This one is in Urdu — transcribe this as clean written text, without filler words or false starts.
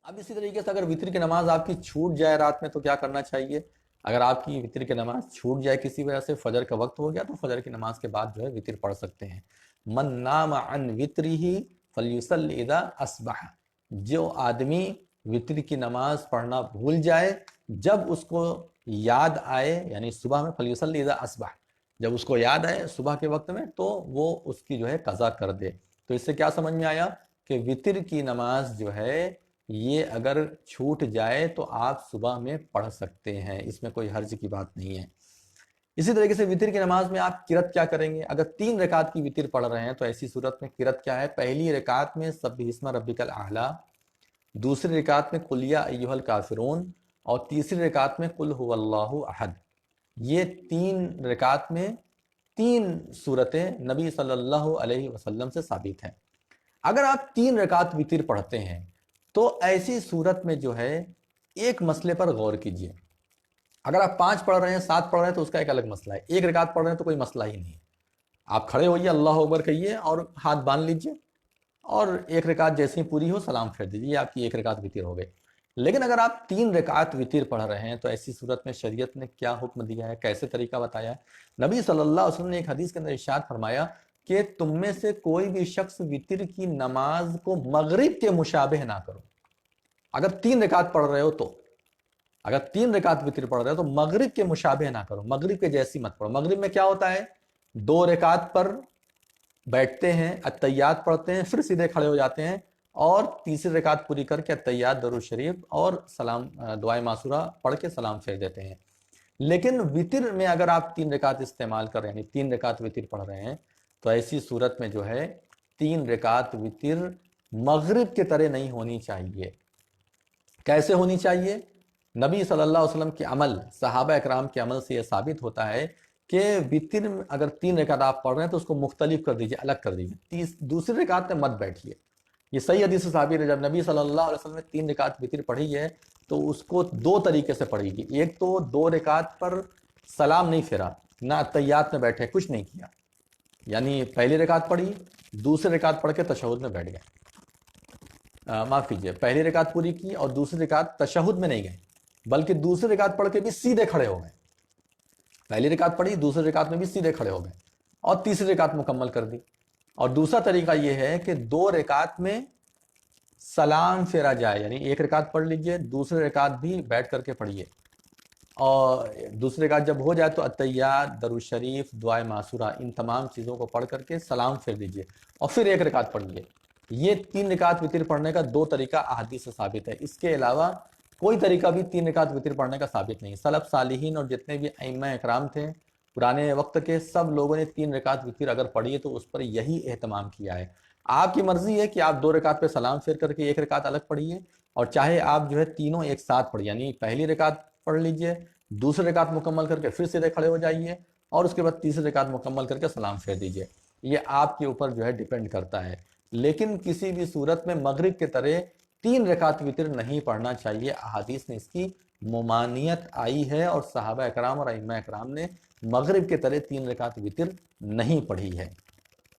اب اسی طریقے سے اگر وطر کی نماز آپ کی چھوٹ جائے رات میں تو کیا کرنا چاہیے؟ اگر آپ کی وطر کی نماز چھوٹ جائے کسی وجہ سے، فجر کا وقت ہو گیا، تو فجر کی نماز کے بعد جو ہے وطر پڑھ سکتے ہیں۔ من نام عن وطرہ فلیصلی اذا اصبح، جو آدمی وطر کی نماز پڑھنا بھول جائے جب اس کو یاد آئے، یعنی صبح میں، فلیصلی اذا اصبح، جب اس کو یاد آئے صبح کے وقت میں، تو وہ اس کی جو ہے قضا کر دے۔ تو اس سے کیا سمجھ میں آیا کہ وطر کی نماز جو ہے یہ اگر چھوٹ جائے تو آپ صبح میں پڑھ سکتے ہیں، اس میں کوئی حرج کی بات نہیں ہے۔ اسی طریقے سے وطر کی نماز میں آپ قرات کیا کریں گے؟ اگر 3 رکعت کی وطر پڑھ رہے ہیں تو ایسی صورت میں قرات کیا ہے؟ پہلی رکعت میں سبح اسم ربک الاعلی، دوسری رکعت میں قل یا ایھا الکافرون، اور تیسری رکعت میں قل ھو اللہ احد۔ یہ 3 رکعت میں 3 صورتیں نبی صلی اللہ علیہ وسلم سے ثابت ہیں۔ اگر آپ 3 رکعت وطر پڑھتے ہیں تو ایسی صورت میں جو ہے ایک مسئلے پر غور کیجئے۔ اگر آپ 5 پڑھ رہے ہیں، 7 پڑھ رہے ہیں تو اس کا ایک الگ مسئلہ ہے، 1 رکعت پڑھ رہے ہیں تو کوئی مسئلہ ہی نہیں ہے۔ آپ کھڑے ہوئیے، اللہ اکبر کہیے اور ہاتھ باندھ لیجئے، اور 1 رکعت جیسے ہی پوری ہو سلام پھیر دیجیے، یہ آپ کی 1 رکعت وطر ہو گئی۔ لیکن اگر آپ 3 رکعت وطر پڑھ رہے ہیں تو ایسی صورت میں شریعت نے کیا حکم دیا ہے، کیسے طریقہ بتایا ہے؟ نبی صلی اللہ علیہ وسلم نے ایک حدیث کے اندر ارشاد فرمایا کہ تم میں سے کوئی بھی شخص وطر کی نماز کو مغرب کے مشابہ نہ کرو۔ اگر 3 رکعت پڑھ رہے ہو تو، اگر 3 رکعت وطر پڑھ رہے ہو تو مغرب کے مشابہ نہ کرو، مغرب کے جیسی مت پڑھو۔ مغرب میں کیا ہوتا ہے؟ 2 رکعت پر بیٹھتے ہیں، اتحیات پڑھتے ہیں، پھر سیدھے کھڑے ہو جاتے ہیں، اور تیسری رکعت پوری کر کے اتحیات، درود شریف اور سلام، دعائے معصورہ پڑھ کے سلام پھیر دیتے ہیں۔ لیکن وطر میں اگر آپ 3 رکعت استعمال کر رہے ہیں، یعنی 3 رکعت وطر پڑھ رہے ہیں، تو ایسی صورت میں جو ہے 3 رکعت وطر مغرب کے طرح نہیں ہونی چاہیے۔ کیسے ہونی چاہیے؟ نبی صلی اللہ علیہ وسلم کے عمل، صحابہ اکرام کے عمل سے یہ ثابت ہوتا ہے کہ وطر اگر 3 رکعت آپ پڑھ رہے ہیں تو اس کو مختلف کر دیجئے، الگ کر دیجئے، دوسری رکعت میں مت بیٹھیے۔ یہ صحیح حدیث سے ثابت ہے، جب نبی صلی اللہ علیہ وسلم نے 3 رکعت وطر پڑھی ہے تو اس کو 2 طریقے سے پڑھی گی۔ ایک تو 2 رکعت پر سلام نہیں پھیرا، نہ اتحیات میں بیٹھے، کچھ نہیں کیا، یعنی پہلی رکعت پڑھی، دوسری رکعت پڑھ کے تشہد میں بیٹھ گئے، معاف کیجئے، پہلی رکعت پوری کی اور دوسری رکعت تشہد میں نہیں گئے، بلکہ دوسری رکعت پڑھ کے بھی سیدھے کھڑے ہو گئے۔ پہلی رکعت پڑھی، دوسری رکعت میں بھی سیدھے کھڑے ہو گئے اور تیسری رکعت مکمل کر دی۔ اور دوسرا طریقہ یہ ہے کہ 2 رکعت میں سلام پھیرا جائے، یعنی 1 رکعت پڑھ لیجئے، دوسری رکعت بھی بیٹھ کر کے پڑھیے، اور دوسری رکعت جب ہو جائے تو اتحیات، درود شریف، دعائے معصورہ، ان تمام چیزوں کو پڑھ کر کے سلام پھیر دیجئے اور پھر 1 رکعت پڑھیے۔ یہ 3 رکعت وطر پڑھنے کا 2 طریقہ احادیث سے ثابت ہے، اس کے علاوہ کوئی طریقہ بھی 3 رکعت وطر پڑھنے کا ثابت نہیں۔ سلف صالحین اور جتنے بھی ائمہ اکرام تھے پرانے وقت کے، سب لوگوں نے 3 رکعت وطر اگر پڑھی ہے تو اس پر یہی اہتمام کیا ہے۔ آپ کی مرضی ہے کہ آپ 2 رکعت پہ سلام پھیر کر کے 1 رکعت الگ پڑھیے، اور چاہے آپ جو ہے تینوں ایک ساتھ پڑھیے، یعنی پہلی رکعت پڑھ لیجئے، دوسری رکعت مکمل کر کے پھر سیدھے کھڑے ہو جائیے، اور اس کے بعد تیسری رکعت مکمل کر کے سلام پھیر دیجئے۔ یہ آپ کے اوپر جو ہے ڈیپینڈ کرتا ہے، لیکن کسی بھی صورت میں مغرب کے طرح 3 رکعت وطر نہیں پڑھنا چاہیے۔ احادیث میں اس کی ممانعت آئی ہے، اور صحابہ اکرام اور ائمہ اکرام نے مغرب کے طرح 3 رکعت وطر نہیں پڑھی ہے۔